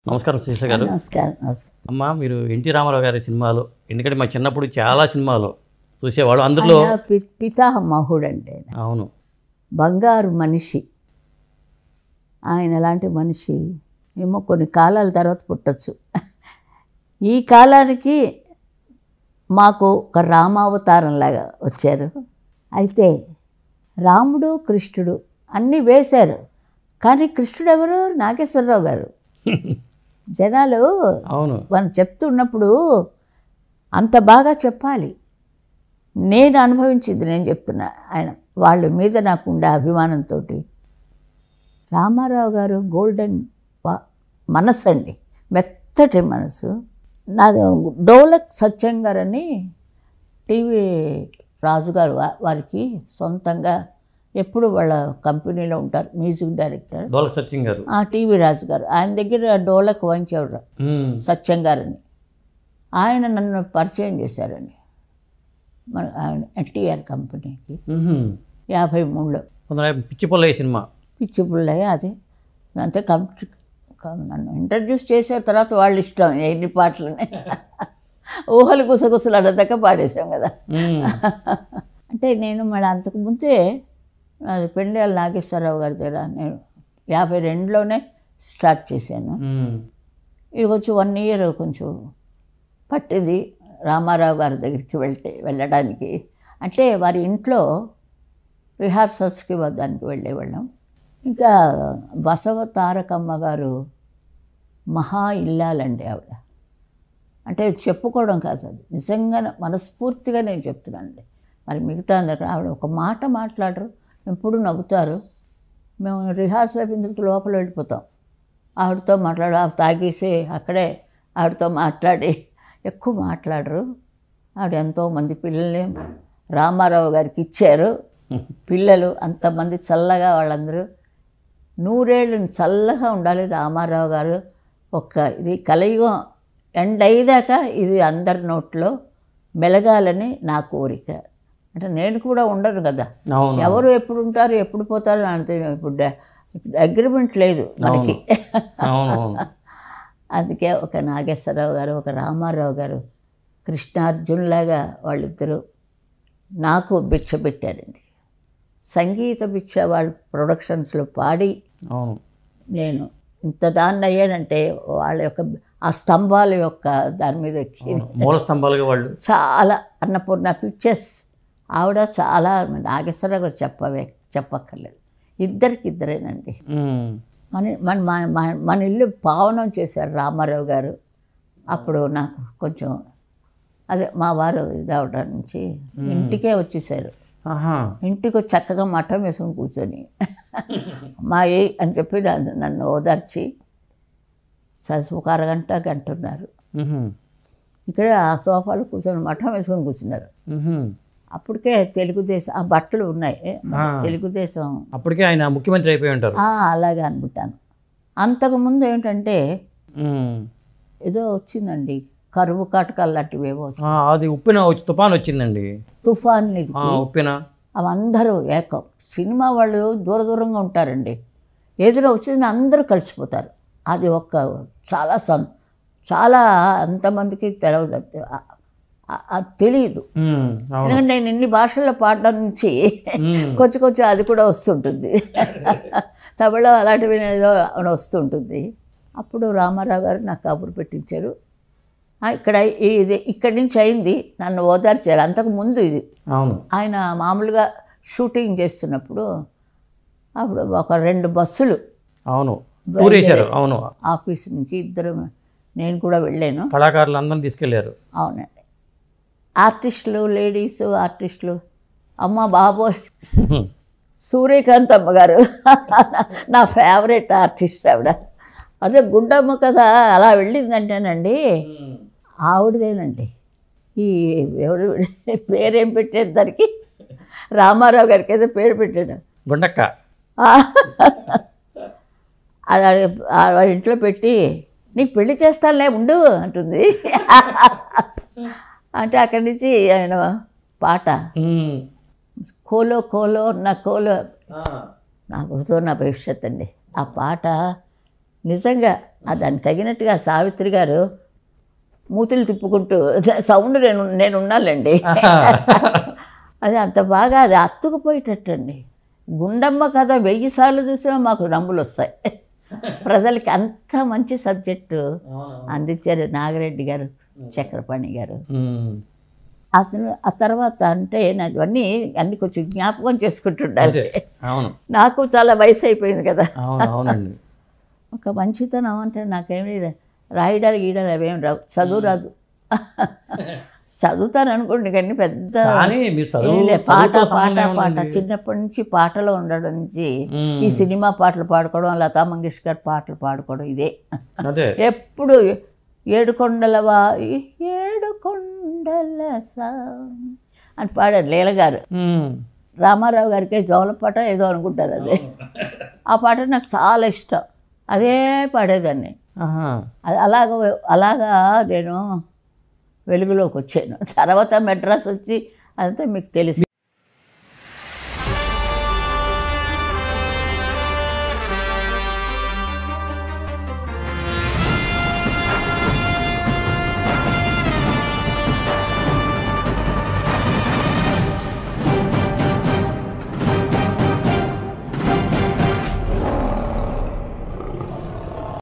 నమస్కారం సుశీల గారు. నమస్కారం. అమ్మ, మీరు ఎన్టీ రామారావు గారి సినిమాలు, ఎందుకంటే మా చిన్నప్పుడు చాలా సినిమాలు చూసేవాడు. అందులో పితామహుడు అంటే అవును, బంగారు మనిషి. ఆయన అలాంటి మనిషి ఏమో కొన్ని కాలాల తర్వాత పుట్టచ్చు. ఈ కాలానికి మాకు ఒక రామావతారంలాగా వచ్చారు. అయితే రాముడు కృష్ణుడు అన్నీ వేశారు, కానీ కృష్ణుడు ఎవరు? నాగేశ్వరరావు గారు. జనాలు అవును, మనం చెప్తున్నప్పుడు అంత బాగా చెప్పాలి. నేను అనుభవించింది నేను చెప్తున్నా. ఆయన వాళ్ళ మీద నాకు ఉండే అభిమానంతో రామారావు గారు గోల్డెన్ మనసు అండి, మెత్తటి మనసు. నాది డోలక్ సత్యం గారు అని టీవీ రాజుగారు వారికి సొంతంగా ఎప్పుడు వాళ్ళ కంపెనీలో ఉంటారు, మ్యూజిక్ డైరెక్టర్ డోలక్ సత్యం గారు. టీవీ రాజు గారు ఆయన దగ్గర డోలక్ వాయించేవాడు సత్యం గారని. ఆయన నన్ను పరిచయం చేశారండి మన ఆయన ఎన్టీఆర్ కంపెనీకి 53లో. పిచ్చిపొల్లయ్య సినిమా. పిచ్చిపుల్లయ్య అదే అంతే నన్ను ఇంట్రడ్యూస్ చేసిన తర్వాత వాళ్ళు ఇష్టం ఎన్ని పాటలని ఊహలు గుసగుసలు అడదాకా పాడేశాం కదా. అంటే నేను మళ్ళీ అంతకుముందే అది పెండ్యాల నాగేశ్వరరావు గారి దగ్గర నేను 52లోనే స్టార్ట్ చేశాను. ఇది కొంచెం 1 year కొంచెం పట్టింది రామారావు గారి దగ్గరికి వెళ్ళడానికి. అంటే వారి ఇంట్లో రిహార్సల్స్కి దానికి వెళ్ళేవాళ్ళం. ఇంకా బసవ తారకమ్మ గారు మహా ఇల్లాలండి ఆవిడ. అంటే చెప్పుకోవడం కాదు, అది నిజంగా మనస్ఫూర్తిగా నేను చెప్తున్నానండి. మరి మిగతా అందరూ ఆవిడ ఒక మాట మాట్లాడరు, ఎప్పుడు నవ్వుతారు. మేము రిహార్సల్ అయిపోయిన లోపల వెళ్ళిపోతాం, ఆవిడతో తాగేసి అక్కడే ఆవిడతో మాట్లాడి ఎక్కువ మాట్లాడరు. ఆవిడ ఎంతోమంది పిల్లల్ని రామారావు గారికి ఇచ్చారు. పిల్లలు అంతమంది చల్లగా వాళ్ళందరూ 100 ఏళ్ళు చల్లగా ఉండాలి రామారావు గారు. ఇది కలియుగం ఎండ్ అయ్యేదాకా ఇది అందరి నోట్లో మెలగాలని నా కోరిక. అంటే నేను కూడా ఉండను కదా, ఎవరు ఎప్పుడు ఉంటారు ఎప్పుడు పోతారు అంతే. ఇప్పుడు అగ్రిమెంట్ లేదు మనకి. అందుకే ఒక నాగేశ్వరరావు గారు, ఒక రామారావు గారు, కృష్ణార్జున్లాగా వాళ్ళిద్దరూ నాకు భిక్ష పెట్టారండి. సంగీత భిక్ష వాళ్ళ ప్రొడక్షన్స్లో పాడి నేను ఇంత దాన్ని అయ్యానంటే వాళ్ళ యొక్క ఆ స్తంభాల యొక్క దాని మీద ఎక్కి మూల స్తంభాలుగా వాళ్ళు చాలా అన్నపూర్ణ పిక్చర్స్ ఆవిడ చాలా నాగేశ్వరరావు గారు చెప్పక్కర్లేదు. ఇద్దరేనండి. మన ఇల్లు పావనం చేశారు రామారావు గారు. అప్పుడు నాకు కొంచెం అదే మా వారు ఇదవడం నుంచి ఇంటికే వచ్చేసారు. ఇంటికి చక్కగా మఠం వేసుకొని కూర్చొని మా అని చెప్పి నన్ను ఓదార్చి ఒక గంట ఉన్నారు. ఇక్కడ ఆ సోఫాలో కూర్చొని మఠం వేసుకొని కూర్చున్నారు. అప్పటికే తెలుగుదేశం ఆ బట్టలు ఉన్నాయి, తెలుగుదేశం అప్పటికే ఆయన ముఖ్యమంత్రి అయిపోయి ఉంటారు. అలాగే అనుకుంటాను. అంతకుముందు ఏంటంటే ఏదో వచ్చిందండి, కరువు కాటకాలు లాంటివేవో. అది ఉప్పిన తుఫాన్ వచ్చిందండి. తుఫాన్ ఉప్పిన అవి అందరూ ఏకం. సినిమా వాళ్ళు దూరంగా ఉంటారండి, ఏదైనా వచ్చింది అందరూ కలిసిపోతారు. అది చాలా అంతమందికి తెలియదు. ఎందుకంటే నేను ఇన్ని భాషల్లో పాడడం నుంచి కొంచెం అది కూడా వస్తుంటుంది. తమిళ అలాంటివి ఏదో వస్తుంటుంది. అప్పుడు రామారావు గారు నాకు కబురు పెట్టించారు. ఇక్కడి నుంచి అయింది, నన్ను ఓదార్చారు. అంతకుముందు ఇది ఆయన మామూలుగా షూటింగ్ చేస్తున్నప్పుడు అప్పుడు ఒక 2 బస్సులు ఆఫీస్ నుంచి ఇద్దరు నేను కూడా వెళ్ళాను. కళాకారులు అందరం తీసుకెళ్ళారు. అవునండి, ఆర్టిస్టులు, లేడీస్ ఆర్టిస్టులు. అమ్మ బాబోయ్, సూర్యకాంత్ అమ్మగారు నా ఫేవరెట్ ఆర్టిస్ట్ ఆవిడ. అదే గుడ్డమ్మ కథ అలా వెళ్ళిందంటేనండి ఆవిడదేనండి. ఈ ఎవరు పేరేం పెట్టారు దానికి, రామారావు గారికి ఏదో పేరు పెట్టాడు, గుండక్క. అది వాళ్ళ ఇంట్లో పెట్టి నీకు పెళ్లి చేస్తానులే ఉండు అంటుంది. అంటే అక్కడి నుంచి ఆయన పాట కోలో కోలో నా కోలో, నా భవిష్యత్ అండి. ఆ పాట నిజంగా దానికి తగినట్టుగా సావిత్రి గారు మూతులు తిప్పుకుంటూ సౌండ్ నేను ఉన్నాలండి. అది అంత బాగా అది అత్తుకుపోయేటట్టండి. గుండమ్మ కథ 1000 సార్లు చూసినా మాకు నమ్ములు వస్తాయి. ప్రజలకి అంత మంచి సబ్జెక్టు అందించారు నాగిరెడ్డి గారు, చక్రపాణి గారు. అతను ఆ తర్వాత అంటే నాకు అన్నీ కొంచెం జ్ఞాపకం చేసుకుంటుండాలి. నాకు చాలా వయసు అయిపోయింది కదా. ఒక మంచితనం అంటే నాకేమి రాయడాలు గీయడాలు అవేమి రావు, చదువు రాదు. చదువుతాను అనుకోండి కానీ పెద్ద పాట చిన్నప్పటి నుంచి పాటలో ఉండడం నుంచి ఈ సినిమా పాటలు పాడుకోవడం, లతా మంగేష్కర్ పాటలు పాడుకోవడం ఇదే. ఎప్పుడు ఏడుకొండల అని పాడారు లీల గారు. రామారావు గారికి జోలపాట ఏదో అనుకుంటారు అదే. ఆ పాట నాకు చాలా ఇష్టం, అదే పాడేదాన్ని. అలాగా నేను వెలుగులోకి వచ్చాను. తర్వాత మెడ్రాస్ వచ్చి అదంతా మీకు తెలుసు.